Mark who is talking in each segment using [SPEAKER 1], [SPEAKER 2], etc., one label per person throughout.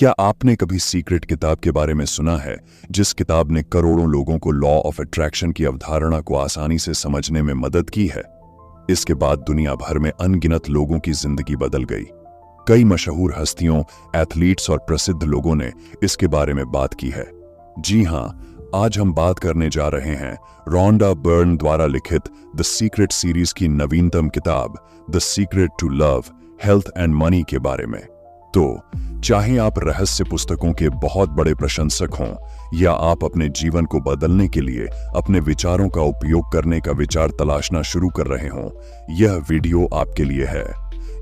[SPEAKER 1] क्या आपने कभी सीक्रेट किताब के बारे में सुना है, जिस किताब ने करोड़ों लोगों को लॉ ऑफ अट्रैक्शन की अवधारणा को आसानी से समझने में मदद की है? इसके बाद दुनिया भर में अनगिनत लोगों की जिंदगी बदल गई। कई मशहूर हस्तियों, एथलीट्स और प्रसिद्ध लोगों ने इसके बारे में बात की है। जी हां, आज हम बात करने जा रहे हैं रोंडा बर्न द्वारा लिखित द सीक्रेट सीरीज की नवीनतम किताब the secret to love, health and money के बारे में। तो चाहे आप रहस्य पुस्तकों के बहुत बड़े प्रशंसक हों या आप अपने जीवन को बदलने के लिए अपने विचारों का उपयोग करने का विचार तलाशना शुरू कर रहे हों, यह वीडियो आपके लिए है।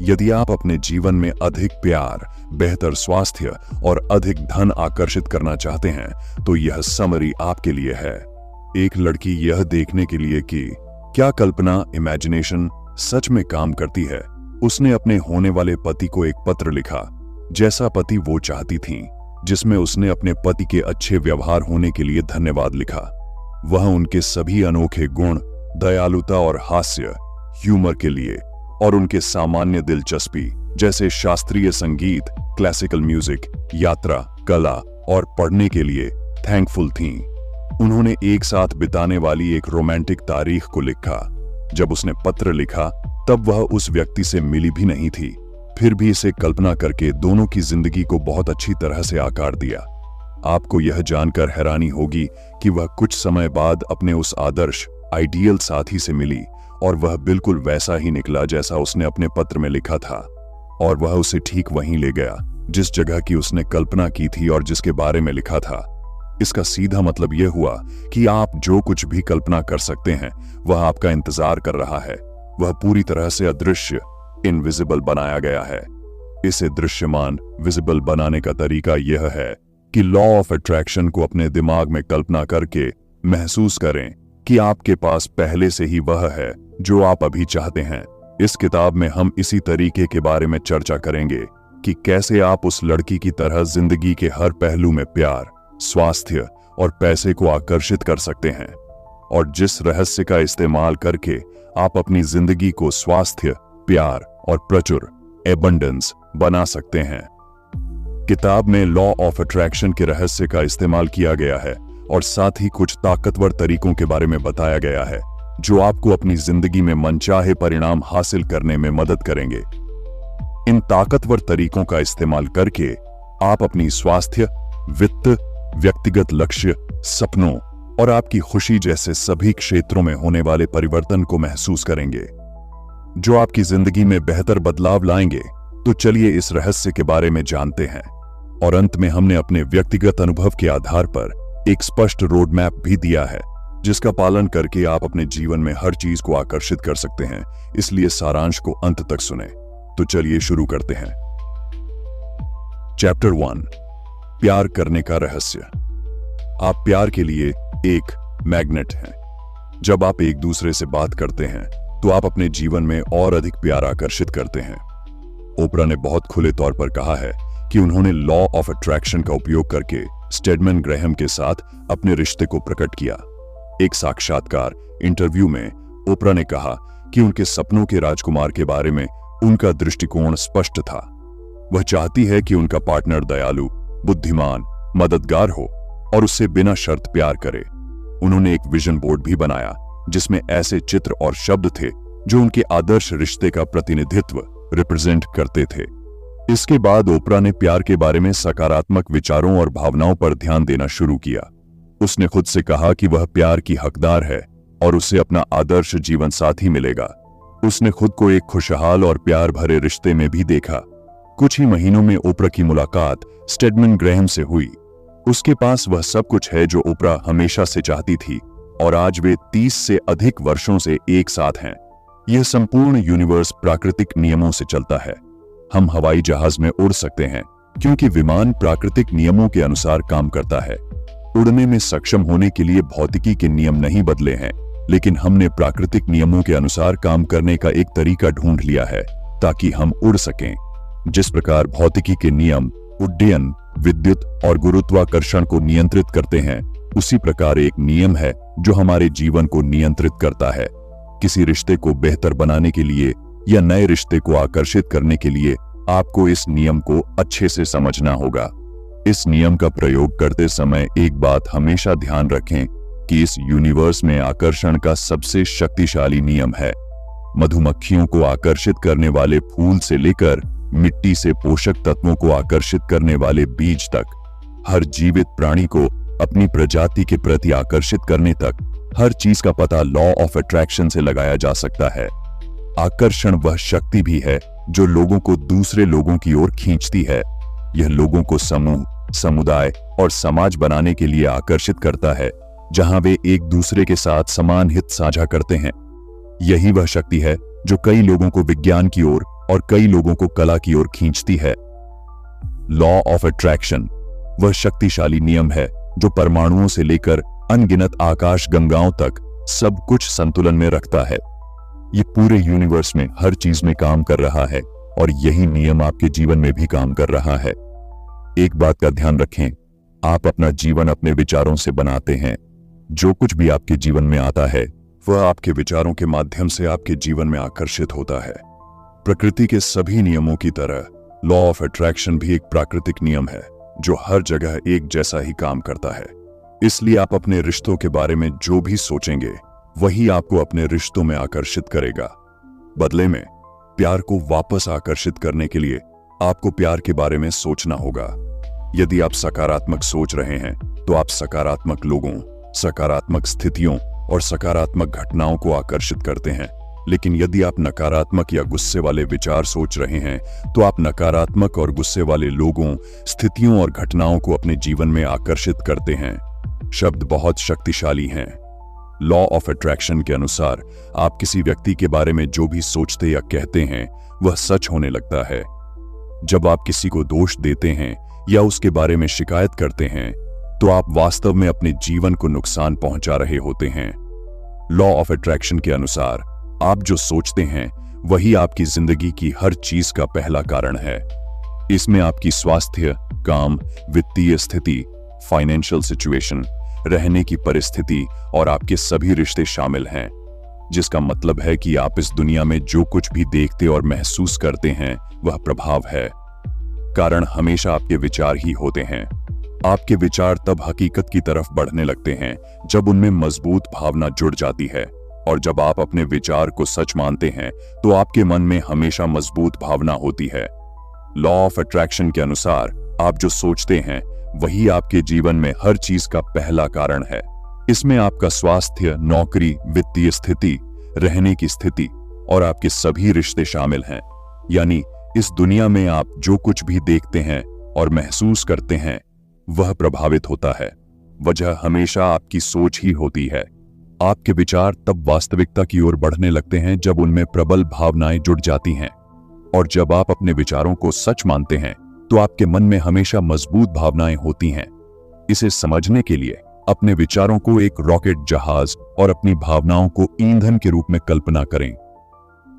[SPEAKER 1] यदि आप अपने जीवन में अधिक प्यार, बेहतर स्वास्थ्य और अधिक धन आकर्षित करना चाहते हैं, तो यह समरी आपके लिए है। एक लड़की यह देखने के लिए कि क्या कल्पना, इमेजिनेशन सच में काम करती है, उसने अपने होने वाले पति को एक पत्र लिखा, जैसा पति वो चाहती थी, जिसमें उसने अपने पति के अच्छे व्यवहार होने के लिए धन्यवाद लिखा। वह उनके सभी अनोखे गुण, दयालुता और हास्य, ह्यूमर के लिए और उनके सामान्य दिलचस्पी जैसे शास्त्रीय संगीत, क्लासिकल म्यूजिक, यात्रा, कला और पढ़ने के लिए थैंकफुल थीं। उन्होंने एक साथ बिताने वाली एक रोमांटिक तारीख को लिखा। जब उसने पत्र लिखा तब वह उस व्यक्ति से मिली भी नहीं थी, फिर भी इसे कल्पना करके दोनों की जिंदगी को बहुत अच्छी तरह से आकार दिया। आपको यह जानकर हैरानी होगी कि वह कुछ समय बाद अपने उस आदर्श, आइडियल साथी से मिली और वह बिल्कुल वैसा ही निकला जैसा उसने अपने पत्र में लिखा था, और वह उसे ठीक वहीं ले गया जिस जगह की उसने कल्पना की थी और जिसके बारे में लिखा था। इसका सीधा मतलब यह हुआ कि आप जो कुछ भी कल्पना कर सकते हैं, वह आपका इंतजार कर रहा है। वह पूरी तरह से अदृश्य, इनविजिबल बनाया गया है। इसे दृश्यमान, विजिबल बनाने का तरीका यह है कि लॉ ऑफ अट्रैक्शन को अपने दिमाग में कल्पना करके महसूस करें कि आपके पास पहले से ही वह है जो आप अभी चाहते हैं। इस किताब में हम इसी तरीके के बारे में चर्चा करेंगे कि कैसे आप उस लड़की की तरह जिंदगी के हर पहलू में प्यार, स्वास्थ्य और पैसे को आकर्षित कर सकते हैं, और जिस रहस्य का इस्तेमाल करके आप अपनी जिंदगी को स्वास्थ्य, प्यार और प्रचुर, एबंडेंस बना सकते हैं। किताब में लॉ ऑफ अट्रैक्शन के रहस्य का इस्तेमाल किया गया है और साथ ही कुछ ताकतवर तरीकों के बारे में बताया गया है जो आपको अपनी जिंदगी में मनचाहे परिणाम हासिल करने में मदद करेंगे। इन ताकतवर तरीकों का इस्तेमाल करके आप अपनी स्वास्थ्य, वित्त, व्यक्तिगत लक्ष्य, सपनों और आपकी खुशी जैसे सभी क्षेत्रों में होने वाले परिवर्तन को महसूस करेंगे, जो आपकी जिंदगी में बेहतर बदलाव लाएंगे। तो चलिए इस रहस्य के बारे में जानते हैं, और अंत में हमने अपने व्यक्तिगत अनुभव के आधार पर एक स्पष्ट रोड मैप भी दिया है, जिसका पालन करके आप अपने जीवन में हर चीज को आकर्षित कर सकते हैं। इसलिए सारांश को अंत तक सुने। तो चलिए शुरू करते हैं। चैप्टर 1, प्यार करने का रहस्य। आप प्यार के लिए एक मैग्नेट हैं। जब आप एक दूसरे से बात करते हैं तो आप अपने जीवन में और अधिक प्यार आकर्षित करते हैं। ओपरा ने बहुत खुले तौर पर कहा है कि उन्होंने लॉ ऑफ अट्रैक्शन का उपयोग करके स्टेडमैन ग्रैहम के साथ अपने रिश्ते को प्रकट किया। एक साक्षात्कार इंटरव्यू में ओपरा ने कहा कि उनके सपनों के राजकुमार के बारे में उनका दृष्टिकोण स्पष्ट था। वह चाहती है कि उनका पार्टनर दयालु, बुद्धिमान, मददगार हो और उससे बिना शर्त प्यार करे। उन्होंने एक विजन बोर्ड भी बनाया जिसमें ऐसे चित्र और शब्द थे जो उनके आदर्श रिश्ते का प्रतिनिधित्व, रिप्रेजेंट करते थे। इसके बाद ओपरा ने प्यार के बारे में सकारात्मक विचारों और भावनाओं पर ध्यान देना शुरू किया। उसने खुद से कहा कि वह प्यार की हकदार है और उसे अपना आदर्श जीवन साथी मिलेगा। उसने खुद को एक खुशहाल और प्यार भरे रिश्ते में भी देखा। कुछ ही महीनों में ओपरा की मुलाकात स्टेडमैन ग्रैहम से हुई। उसके पास वह सब कुछ है जो ओपरा हमेशा से चाहती थी, और आज वे 30 से अधिक वर्षों से एक साथ हैं। यह संपूर्ण यूनिवर्स प्राकृतिक नियमों से चलता है। हम हवाई जहाज में उड़ सकते हैं क्योंकि विमान प्राकृतिक नियमों के अनुसार काम करता है। उड़ने में सक्षम होने के लिए भौतिकी के नियम नहीं बदले हैं, लेकिन हमने प्राकृतिक नियमों के अनुसार काम करने का एक तरीका ढूंढ लिया है ताकि हम उड़ सकें। जिस प्रकार भौतिकी के नियम उड्डयन, विद्युत और गुरुत्वाकर्षण को नियंत्रित करते हैं, उसी प्रकार एक नियम है जो हमारे जीवन को नियंत्रित करता है। किसी रिश्ते को बेहतर बनाने के लिए या नए रिश्ते को आकर्षित करने के लिए आपको इस नियम को अच्छे से समझना होगा। इस नियम का प्रयोग करते समय एक बात हमेशा ध्यान रखें कि इस यूनिवर्स में आकर्षण का सबसे शक्तिशाली नियम है। मधुमक्खियों को आकर्षित करने वाले फूल से लेकर मिट्टी से पोषक तत्वों को आकर्षित करने वाले बीज तक, हर जीवित प्राणी को अपनी प्रजाति के प्रति आकर्षित करने तक, हर चीज का पता लॉ ऑफ अट्रैक्शन से लगाया जा सकता है। आकर्षण वह शक्ति भी है जो लोगों को दूसरे लोगों की ओर खींचती है। यह लोगों को समूह, समुदाय और समाज बनाने के लिए आकर्षित करता है, जहां वे एक दूसरे के साथ समान हित साझा करते हैं। यही वह शक्ति है जो कई लोगों को विज्ञान की ओर और कई लोगों को कला की ओर खींचती है। लॉ ऑफ अट्रैक्शन वह शक्तिशाली नियम है जो परमाणुओं से लेकर अनगिनत आकाश गंगाओं तक सब कुछ संतुलन में रखता है। ये पूरे यूनिवर्स में हर चीज में काम कर रहा है और यही नियम आपके जीवन में भी काम कर रहा है। एक बात का ध्यान रखें, आप अपना जीवन अपने विचारों से बनाते हैं। जो कुछ भी आपके जीवन में आता है वह आपके विचारों के माध्यम से आपके जीवन में आकर्षित होता है। प्रकृति के सभी नियमों की तरह लॉ ऑफ अट्रैक्शन भी एक प्राकृतिक नियम है जो हर जगह एक जैसा ही काम करता है। इसलिए आप अपने रिश्तों के बारे में जो भी सोचेंगे वही आपको अपने रिश्तों में आकर्षित करेगा। बदले में प्यार को वापस आकर्षित करने के लिए आपको प्यार के बारे में सोचना होगा। यदि आप सकारात्मक सोच रहे हैं तो आप सकारात्मक लोगों, सकारात्मक स्थितियों और सकारात्मक घटनाओं को आकर्षित करते हैं। लेकिन यदि आप नकारात्मक या गुस्से वाले विचार सोच रहे हैं तो आप नकारात्मक और गुस्से वाले लोगों, स्थितियों और घटनाओं को अपने जीवन में आकर्षित करते हैं। शब्द बहुत शक्तिशाली हैं। लॉ ऑफ अट्रैक्शन के अनुसार आप किसी व्यक्ति के बारे में जो भी सोचते या कहते हैं वह सच होने लगता है। जब आप किसी को दोष देते हैं या उसके बारे में शिकायत करते हैं तो आप वास्तव में अपने जीवन को नुकसान पहुंचा रहे होते हैं। लॉ ऑफ अट्रैक्शन के अनुसार आप जो सोचते हैं वही आपकी जिंदगी की हर चीज का पहला कारण है। इसमें आपकी स्वास्थ्य, काम, वित्तीय स्थिति, फाइनेंशियल सिचुएशन, रहने की परिस्थिति और आपके सभी रिश्ते शामिल हैं। जिसका मतलब है कि आप इस दुनिया में जो कुछ भी देखते और महसूस करते हैं वह प्रभाव है। कारण हमेशा आपके विचार ही होते हैं। आपके विचार तब हकीकत की तरफ बढ़ने लगते हैं जब उनमें मजबूत भावना जुड़ जाती है, और जब आप अपने विचार को सच मानते हैं तो आपके मन में हमेशा मजबूत भावना होती है। लॉ ऑफ अट्रैक्शन के अनुसार आप जो सोचते हैं वही आपके जीवन में हर चीज का पहला कारण है। इसमें आपका स्वास्थ्य, नौकरी, वित्तीय स्थिति, रहने की स्थिति और आपके सभी रिश्ते शामिल हैं। यानी इस दुनिया में आप जो कुछ भी देखते हैं और महसूस करते हैं वह प्रभावित होता है। वजह हमेशा आपकी सोच ही होती है। आपके विचार तब वास्तविकता की ओर बढ़ने लगते हैं जब उनमें प्रबल भावनाएं जुड़ जाती हैं, और जब आप अपने विचारों को सच मानते हैं तो आपके मन में हमेशा मजबूत भावनाएं होती हैं। इसे समझने के लिए अपने विचारों को एक रॉकेट जहाज और अपनी भावनाओं को ईंधन के रूप में कल्पना करें।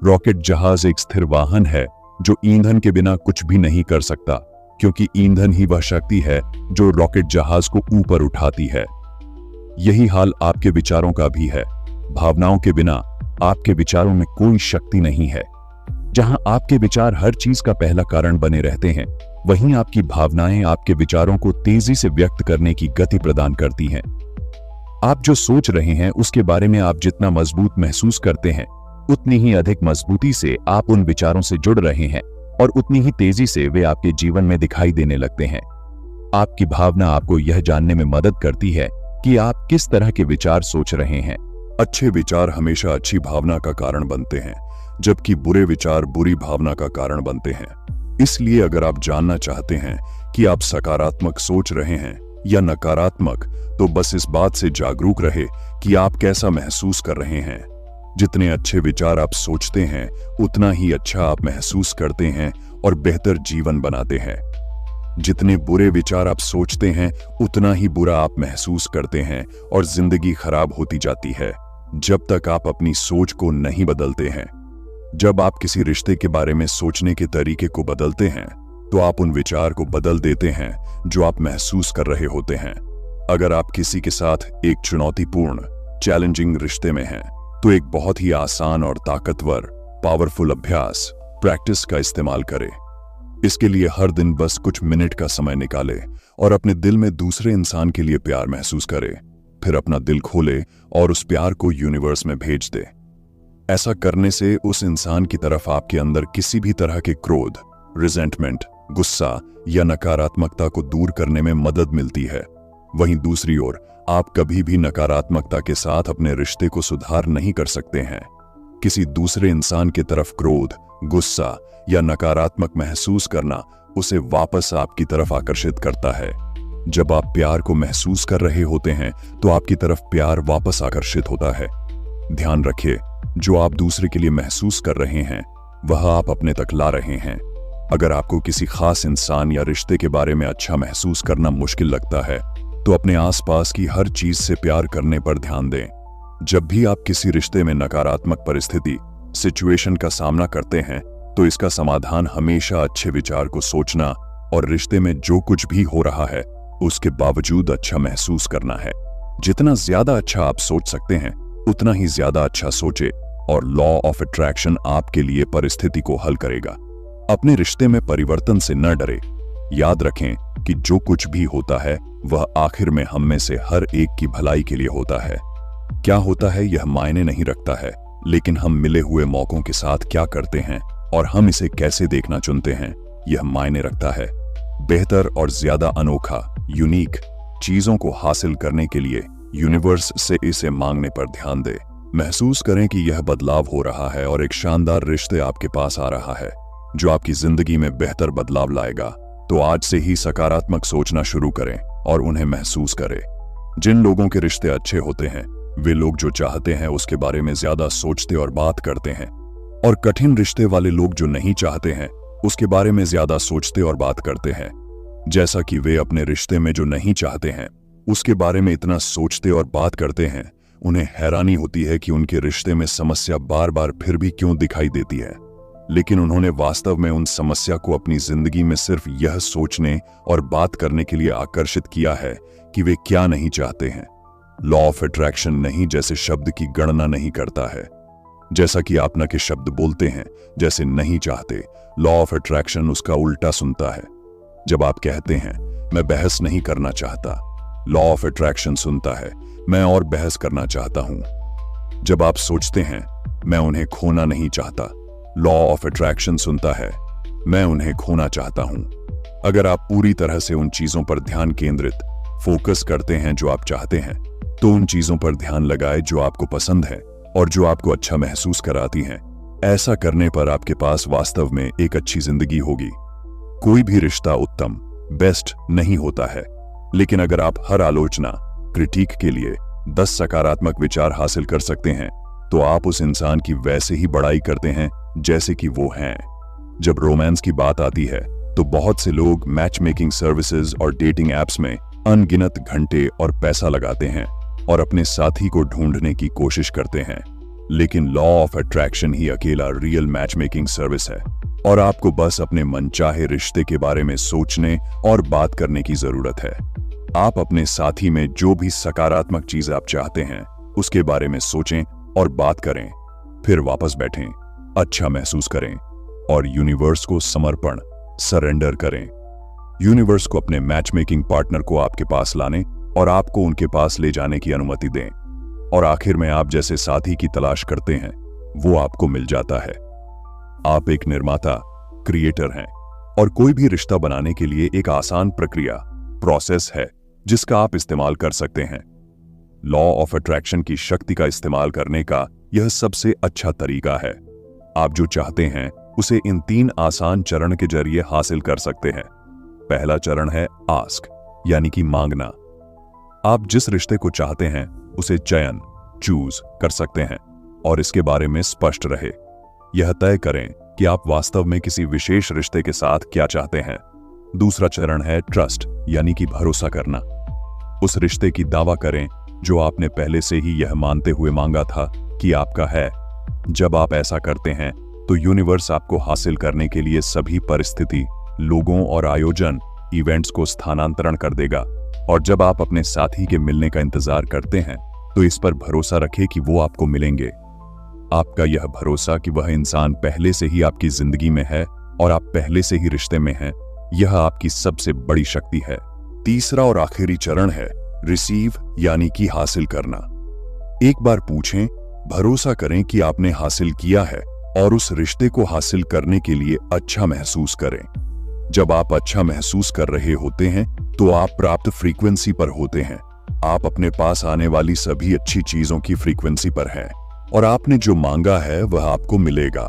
[SPEAKER 1] रॉकेट जहाज एक स्थिर वाहन है जो ईंधन के बिना कुछ भी नहीं कर सकता, क्योंकि ईंधन ही वह शक्ति है जो रॉकेट जहाज को ऊपर उठाती है। यही हाल आपके विचारों का भी है। भावनाओं के बिना आपके विचारों में कोई शक्ति नहीं है। जहां आपके विचार हर चीज का पहला कारण बने रहते हैं, वहीं आपकी भावनाएं आपके विचारों को तेजी से व्यक्त करने की गति प्रदान करती हैं। आप जो सोच रहे हैं उसके बारे में आप जितना मजबूत महसूस करते हैं, उतनी ही अधिक मजबूती से आप उन विचारों से जुड़ रहे हैं और उतनी ही तेजी से वे आपके जीवन में दिखाई देने लगते हैं। आपकी भावना आपको यह जानने में मदद करती है कि आप किस तरह के विचार सोच रहे हैं। अच्छे विचार हमेशा अच्छी भावना का कारण बनते हैं, जबकि बुरे विचार बुरी भावना का कारण बनते हैं। इसलिए अगर आप जानना चाहते हैं कि आप सकारात्मक सोच रहे हैं या नकारात्मक, तो बस इस बात से जागरूक रहे कि आप कैसा महसूस कर रहे हैं। जितने अच्छे विचार आप सोचते हैं उतना ही अच्छा आप महसूस करते हैं और बेहतर जीवन बनाते हैं। जितने बुरे विचार आप सोचते हैं उतना ही बुरा आप महसूस करते हैं और जिंदगी खराब होती जाती है, जब तक आप अपनी सोच को नहीं बदलते हैं। जब आप किसी रिश्ते के बारे में सोचने के तरीके को बदलते हैं तो आप उन विचार को बदल देते हैं जो आप महसूस कर रहे होते हैं। अगर आप किसी के साथ एक चुनौतीपूर्ण, चैलेंजिंग रिश्ते में हैं, तो एक बहुत ही आसान और ताकतवर, पावरफुल अभ्यास, प्रैक्टिस का इस्तेमाल करें। इसके लिए हर दिन बस कुछ मिनट का समय निकाले और अपने दिल में दूसरे इंसान के लिए प्यार महसूस करे, फिर अपना दिल खोले और उस प्यार को यूनिवर्स में भेज दे। ऐसा करने से उस इंसान की तरफ आपके अंदर किसी भी तरह के क्रोध, रिजेंटमेंट, गुस्सा या नकारात्मकता को दूर करने में मदद मिलती है। वहीं दूसरी ओर आप कभी भी नकारात्मकता के साथ अपने रिश्ते को सुधार नहीं कर सकते हैं। किसी दूसरे इंसान की तरफ क्रोध, गुस्सा या नकारात्मक महसूस करना उसे वापस आपकी तरफ आकर्षित करता है। जब आप प्यार को महसूस कर रहे होते हैं तो आपकी तरफ प्यार वापस आकर्षित होता है। ध्यान रखिए, जो आप दूसरे के लिए महसूस कर रहे हैं वह आप अपने तक ला रहे हैं। अगर आपको किसी खास इंसान या रिश्ते के बारे में अच्छा महसूस करना मुश्किल लगता है तो अपने आसपास की हर चीज से प्यार करने पर ध्यान दें। जब भी आप किसी रिश्ते में नकारात्मक परिस्थिति, सिचुएशन का सामना करते हैं तो इसका समाधान हमेशा अच्छे विचार को सोचना और रिश्ते में जो कुछ भी हो रहा है उसके बावजूद अच्छा महसूस करना है। जितना ज्यादा अच्छा आप सोच सकते हैं उतना ही ज्यादा अच्छा सोचे और लॉ ऑफ अट्रैक्शन आपके लिए परिस्थिति को हल करेगा। अपने रिश्ते में परिवर्तन से न डरे। याद रखें कि जो कुछ भी होता है वह आखिर में हम में से हर एक की भलाई के लिए होता है। क्या होता है यह मायने नहीं रखता है, लेकिन हम मिले हुए मौकों के साथ क्या करते हैं और हम इसे कैसे देखना चुनते हैं यह मायने रखता है। बेहतर और ज्यादा अनोखा, यूनिक चीजों को हासिल करने के लिए यूनिवर्स से इसे मांगने पर ध्यान दें। महसूस करें कि यह बदलाव हो रहा है और एक शानदार रिश्ते आपके पास आ रहा है जो आपकी जिंदगी में बेहतर बदलाव लाएगा। तो आज से ही सकारात्मक सोचना शुरू करें और उन्हें महसूस करें। जिन लोगों के रिश्ते अच्छे होते हैं वे लोग जो चाहते हैं उसके बारे में ज्यादा सोचते और बात करते हैं, और कठिन रिश्ते वाले लोग जो नहीं चाहते हैं उसके बारे में ज्यादा सोचते और बात करते हैं। जैसा कि वे अपने रिश्ते में जो नहीं चाहते हैं उसके बारे में इतना सोचते और बात करते हैं, उन्हें हैरानी होती है कि उनके रिश्ते में समस्या बार बार फिर भी क्यों दिखाई देती है। लेकिन उन्होंने वास्तव में उन समस्या को अपनी जिंदगी में सिर्फ यह सोचने और बात करने के लिए आकर्षित किया है कि वे क्या नहीं चाहते हैं। लॉ ऑफ अट्रैक्शन नहीं जैसे शब्द की गणना नहीं करता है, जैसा कि आप न के शब्द बोलते हैं जैसे नहीं चाहते, लॉ ऑफ अट्रैक्शन उसका उल्टा सुनता है। जब आप कहते हैं मैं बहस नहीं करना चाहता, लॉ ऑफ अट्रैक्शन सुनता है मैं और बहस करना चाहता हूं। जब आप सोचते हैं मैं उन्हें खोना नहीं चाहता, लॉ ऑफ अट्रैक्शन सुनता है मैं उन्हें खोना चाहता हूं। अगर आप पूरी तरह से उन चीजों पर ध्यान केंद्रित, फोकस करते हैं जो आप चाहते हैं, तो उन चीजों पर ध्यान लगाए जो आपको पसंद है और जो आपको अच्छा महसूस कराती हैं। ऐसा करने पर आपके पास वास्तव में एक अच्छी जिंदगी होगी। कोई भी रिश्ता उत्तम, बेस्ट नहीं होता है, लेकिन अगर आप हर आलोचना, क्रिटिक के लिए 10 सकारात्मक विचार हासिल कर सकते हैं तो आप उस इंसान की वैसे ही बड़ाई करते हैं जैसे कि वो हैं। जब रोमांस की बात आती है तो बहुत से लोग मैच मेकिंग सर्विसेज और डेटिंग एप्स में अनगिनत घंटे और पैसा लगाते हैं और अपने साथी को ढूंढने की कोशिश करते हैं। लेकिन लॉ ऑफ अट्रैक्शन ही अकेला रियल मैच मेकिंग सर्विस है और आपको बस अपने मनचाहे रिश्ते के बारे में सोचने और बात करने की जरूरत है। आप अपने साथी में जो भी सकारात्मक चीज आप चाहते हैं उसके बारे में सोचें और बात करें, फिर वापस बैठें, अच्छा महसूस करें और यूनिवर्स को समर्पण, सरेंडर करें। यूनिवर्स को अपने मैच मेकिंग पार्टनर को आपके पास लाने और आपको उनके पास ले जाने की अनुमति दें, और आखिर में आप जैसे साथी की तलाश करते हैं वो आपको मिल जाता है। आप एक निर्माता, क्रिएटर हैं और कोई भी रिश्ता बनाने के लिए एक आसान प्रक्रिया, प्रोसेस है जिसका आप इस्तेमाल कर सकते हैं। लॉ ऑफ अट्रैक्शन की शक्ति का इस्तेमाल करने का यह सबसे अच्छा तरीका है। आप जो चाहते हैं उसे इन 3 आसान चरण के जरिए हासिल कर सकते हैं। पहला चरण है आस्क, यानी कि मांगना। आप जिस रिश्ते को चाहते हैं उसे चयन, चूज कर सकते हैं और इसके बारे में स्पष्ट रहे। यह तय करें कि आप वास्तव में किसी विशेष रिश्ते के साथ क्या चाहते हैं। दूसरा चरण है ट्रस्ट, यानी कि भरोसा करना। उस रिश्ते की दावा करें जो आपने पहले से ही यह मानते हुए मांगा था कि आपका है। जब आप ऐसा करते हैं तो यूनिवर्स आपको हासिल करने के लिए सभी परिस्थिति, लोगों और आयोजन, इवेंट्स को स्थानांतरण कर देगा। और जब आप अपने साथी के मिलने का इंतजार करते हैं तो इस पर भरोसा रखें कि वो आपको मिलेंगे। आपका यह भरोसा कि वह इंसान पहले से ही आपकी जिंदगी में है और आप पहले से ही रिश्ते में हैं, यह आपकी सबसे बड़ी शक्ति है। तीसरा और आखिरी चरण है रिसीव यानी कि हासिल करना। एक बार पूछें, भरोसा करें कि आपने हासिल किया है और उस रिश्ते को हासिल करने के लिए अच्छा महसूस करें। जब आप अच्छा महसूस कर रहे होते हैं तो आप प्राप्त फ्रीक्वेंसी पर होते हैं। आप अपने पास आने वाली सभी अच्छी चीजों की फ्रीक्वेंसी पर हैं और आपने जो मांगा है वह आपको मिलेगा।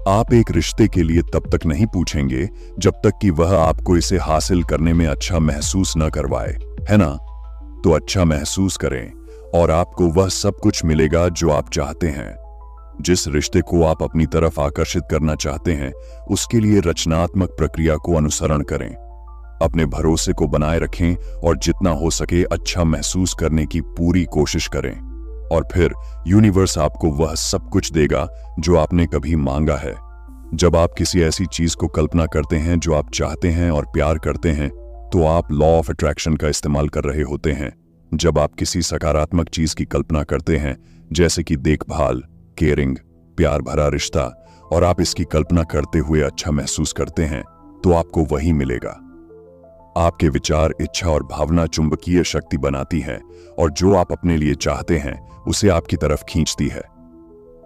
[SPEAKER 1] आप एक रिश्ते के लिए तब तक नहीं पूछेंगे जब तक कि वह आपको इसे हासिल करने में अच्छा महसूस न करवाए, है ना? तो अच्छा महसूस करें और आपको वह सब कुछ मिलेगा जो आप चाहते हैं। जिस रिश्ते को आप अपनी तरफ आकर्षित करना चाहते हैं, उसके लिए रचनात्मक प्रक्रिया को अनुसरण करें। अपने भरोसे को बनाए रखें और जितना हो सके अच्छा महसूस करने की पूरी कोशिश करें, और फिर यूनिवर्स आपको वह सब कुछ देगा जो आपने कभी मांगा है। जब आप किसी ऐसी चीज को कल्पना करते हैं जो आप चाहते हैं और प्यार करते हैं, तो आप लॉ ऑफ अट्रैक्शन का इस्तेमाल कर रहे होते हैं। जब आप किसी सकारात्मक चीज की कल्पना करते हैं, जैसे कि देखभाल, केयरिंग, प्यार भरा रिश्ता, और आप इसकी कल्पना करते हुए अच्छा महसूस करते हैं, तो आपको वही मिलेगा। आपके विचार, इच्छा और भावना चुंबकीय शक्ति बनाती हैं और जो आप अपने लिए चाहते हैं उसे आपकी तरफ खींचती है।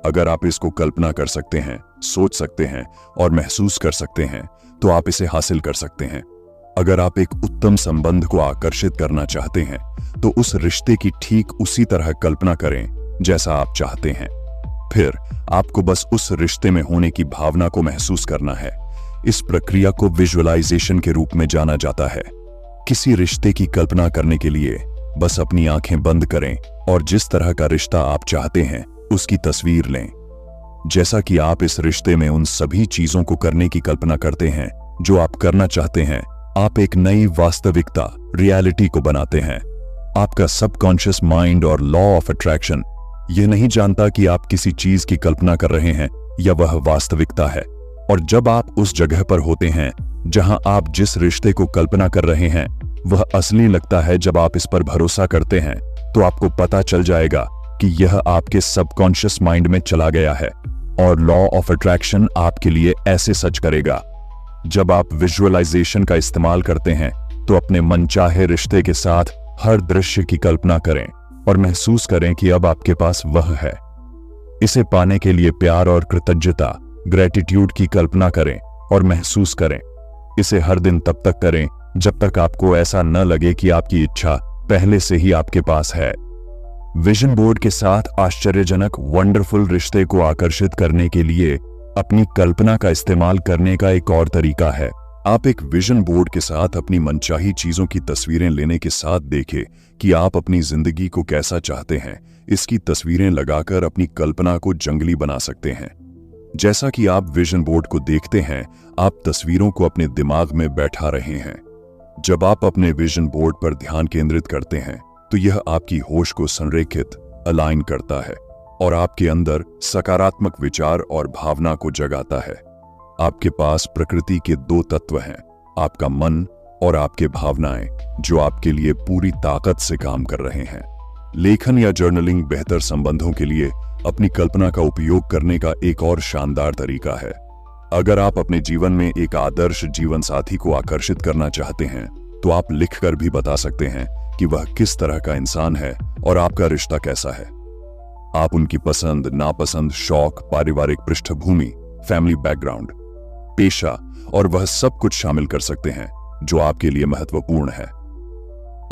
[SPEAKER 1] अगर आप इसको कल्पना कर सकते हैं, सोच सकते हैं और महसूस कर सकते हैं, तो आप इसे हासिल कर सकते हैं। अगर आप एक उत्तम संबंध को आकर्षित करना चाहते हैं, तो उस रिश्ते की ठीक उसी तरह कल्पना करें जैसा आप चाहते हैं। फिर आपको बस उस रिश्ते में होने की भावना को महसूस करना है। इस प्रक्रिया को विजुअलाइजेशन के रूप में जाना जाता है। किसी रिश्ते की कल्पना करने के लिए बस अपनी आंखें बंद करें और जिस तरह का रिश्ता आप चाहते हैं उसकी तस्वीर लें। जैसा कि आप इस रिश्ते में उन सभी चीजों को करने की कल्पना करते हैं जो आप करना चाहते हैं, आप एक नई वास्तविकता, रियलिटी को बनाते हैं। आपका सबकॉन्शियस माइंड और लॉ ऑफ अट्रैक्शन यह नहीं जानता कि आप किसी चीज की कल्पना कर रहे हैं या वह वास्तविकता है। और जब आप उस जगह पर होते हैं जहां आप जिस रिश्ते को कल्पना कर रहे हैं वह असली लगता है, जब आप इस पर भरोसा करते हैं तो आपको पता चल जाएगा कि यह आपके सबकॉन्शियस माइंड में चला गया है और लॉ ऑफ अट्रैक्शन आपके लिए ऐसे सच करेगा। जब आप विजुअलाइजेशन का इस्तेमाल करते हैं तो अपने मनचाहे रिश्ते के साथ हर दृश्य की कल्पना करें और महसूस करें कि अब आपके पास वह है। इसे पाने के लिए प्यार और कृतज्ञता, ग्रेटिट्यूड की कल्पना करें और महसूस करें। इसे हर दिन तब तक करें जब तक आपको ऐसा न लगे कि आपकी इच्छा पहले से ही आपके पास है। विजन बोर्ड के साथ आश्चर्यजनक वंडरफुल रिश्ते को आकर्षित करने के लिए अपनी कल्पना का इस्तेमाल करने का एक और तरीका है। आप एक विजन बोर्ड के साथ अपनी मनचाही चीजों की तस्वीरें लेने के साथ देखें कि आप अपनी जिंदगी को कैसा चाहते हैं। इसकी तस्वीरें लगाकर अपनी कल्पना को जंगली बना सकते हैं। जैसा कि आप विजन बोर्ड को देखते हैं, आप तस्वीरों को अपने दिमाग में बैठा रहे हैं। जब आप अपने विजन बोर्ड पर ध्यान केंद्रित करते हैं तो यह आपकी होश को संरेखित, अलाइन करता है और आपके अंदर सकारात्मक विचार और भावना को जगाता है। आपके पास प्रकृति के दो तत्व हैं, आपका मन और आपके भावनाएं, जो आपके लिए पूरी ताकत से काम कर रहे हैं। लेखन या जर्नलिंग बेहतर संबंधों के लिए अपनी कल्पना का उपयोग करने का एक और शानदार तरीका है। अगर आप अपने जीवन में एक आदर्श जीवन साथी को आकर्षित करना चाहते हैं तो आप लिखकर भी बता सकते हैं कि वह किस तरह का इंसान है और आपका रिश्ता कैसा है। आप उनकी पसंद, नापसंद, शौक, पारिवारिक पृष्ठभूमि, फैमिली बैकग्राउंड, पेशा और वह सब कुछ शामिल कर सकते हैं जो आपके लिए महत्वपूर्ण है।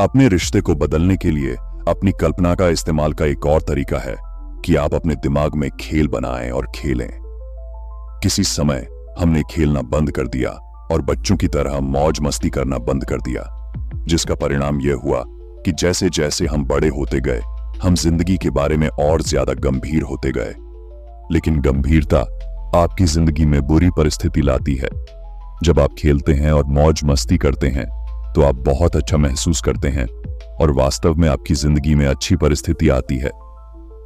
[SPEAKER 1] अपने रिश्ते को बदलने के लिए अपनी कल्पना का इस्तेमाल का एक और तरीका है कि आप अपने दिमाग में खेल बनाएं और खेलें। किसी समय हमने खेलना बंद कर दिया और बच्चों की तरह मौज मस्ती करना बंद कर दिया, जिसका परिणाम यह हुआ कि जैसे जैसे हम बड़े होते गए, हम जिंदगी के बारे में और ज्यादा गंभीर होते गए। लेकिन गंभीरता आपकी जिंदगी में बुरी परिस्थिति लाती है। जब आप खेलते हैं और मौज मस्ती करते हैं तो आप बहुत अच्छा महसूस करते हैं और वास्तव में आपकी जिंदगी में अच्छी परिस्थिति आती है।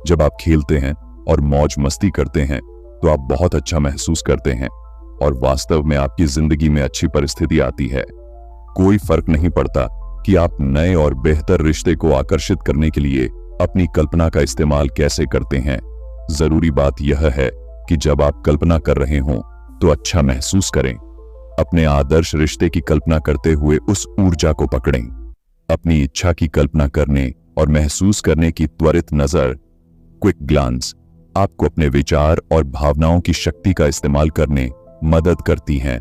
[SPEAKER 1] जब आप खेलते हैं और मौज मस्ती करते हैं तो आप बहुत अच्छा महसूस करते हैं और वास्तव में आपकी जिंदगी में अच्छी परिस्थिति आती है। कोई फर्क नहीं पड़ता कि आप नए और बेहतर रिश्ते को आकर्षित करने के लिए अपनी कल्पना का इस्तेमाल कैसे करते हैं। जरूरी बात यह है कि जब आप कल्पना कर रहे हों तो अच्छा महसूस करें। अपने आदर्श रिश्ते की कल्पना करते हुए उस ऊर्जा को पकड़ें। अपनी इच्छा की कल्पना करने और महसूस करने की त्वरित नजर, क्विक ग्लांस, आपको अपने विचार और भावनाओं की शक्ति का इस्तेमाल करने मदद करती हैं।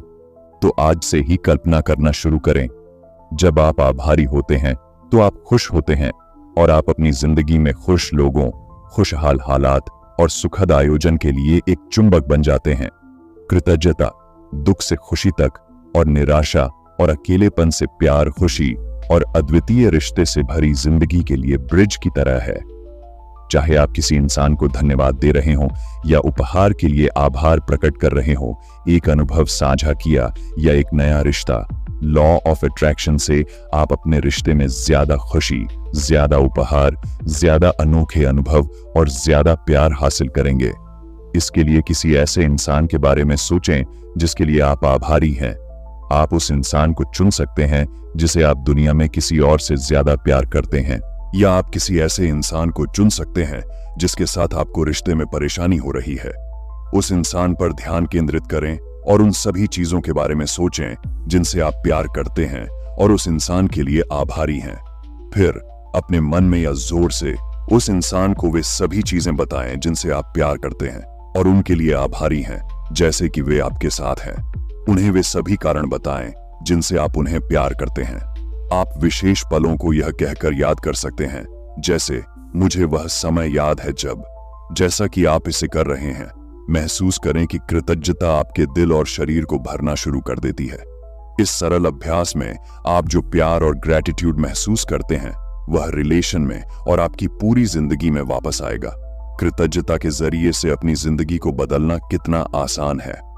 [SPEAKER 1] तो आज से ही कल्पना करना शुरू करें। जब आप आभारी होते हैं तो आप खुश होते हैं और आप अपनी जिंदगी में खुश लोगों, खुशहाल हालात और सुखद आयोजन के लिए एक चुंबक बन जाते हैं। कृतज्ञता दुख से खुशी तक और निराशा और अकेलेपन से प्यार, खुशी और अद्वितीय रिश्ते से भरी जिंदगी के लिए ब्रिज की तरह है। चाहे आप किसी इंसान को धन्यवाद दे रहे हों या उपहार के लिए आभार प्रकट कर रहे हों, एक अनुभव साझा किया या एक नया रिश्ता, लॉ ऑफ अट्रैक्शन से आप अपने रिश्ते में ज्यादा खुशी, ज्यादा उपहार, ज्यादा अनोखे अनुभव और ज्यादा प्यार हासिल करेंगे। इसके लिए किसी ऐसे इंसान के बारे में सोचें जिसके लिए आप आभारी हैं। आप उस इंसान को चुन सकते हैं जिसे आप दुनिया में किसी और से ज्यादा प्यार करते हैं, या आप किसी ऐसे इंसान को चुन सकते हैं जिसके साथ आपको रिश्ते में परेशानी हो रही है। उस इंसान पर ध्यान केंद्रित करें और उन सभी चीजों के बारे में सोचें जिनसे आप प्यार करते हैं और उस इंसान के लिए आभारी हैं। फिर अपने मन में या जोर से उस इंसान को वे सभी चीजें बताएं जिनसे आप प्यार करते हैं और उनके लिए आभारी हैं, जैसे कि वे आपके साथ हैं। उन्हें वे सभी कारण बताएं जिनसे आप उन्हें प्यार करते हैं। आप विशेष पलों को यह कहकर याद कर सकते हैं, जैसे मुझे वह समय याद है जब। जैसा कि आप इसे कर रहे हैं, महसूस करें कि कृतज्ञता आपके दिल और शरीर को भरना शुरू कर देती है। इस सरल अभ्यास में आप जो प्यार और ग्रैटिट्यूड महसूस करते हैं, वह रिलेशन में और आपकी पूरी जिंदगी में वापस आएगा। कृतज्ञता के जरिए से अपनी जिंदगी को बदलना कितना आसान है।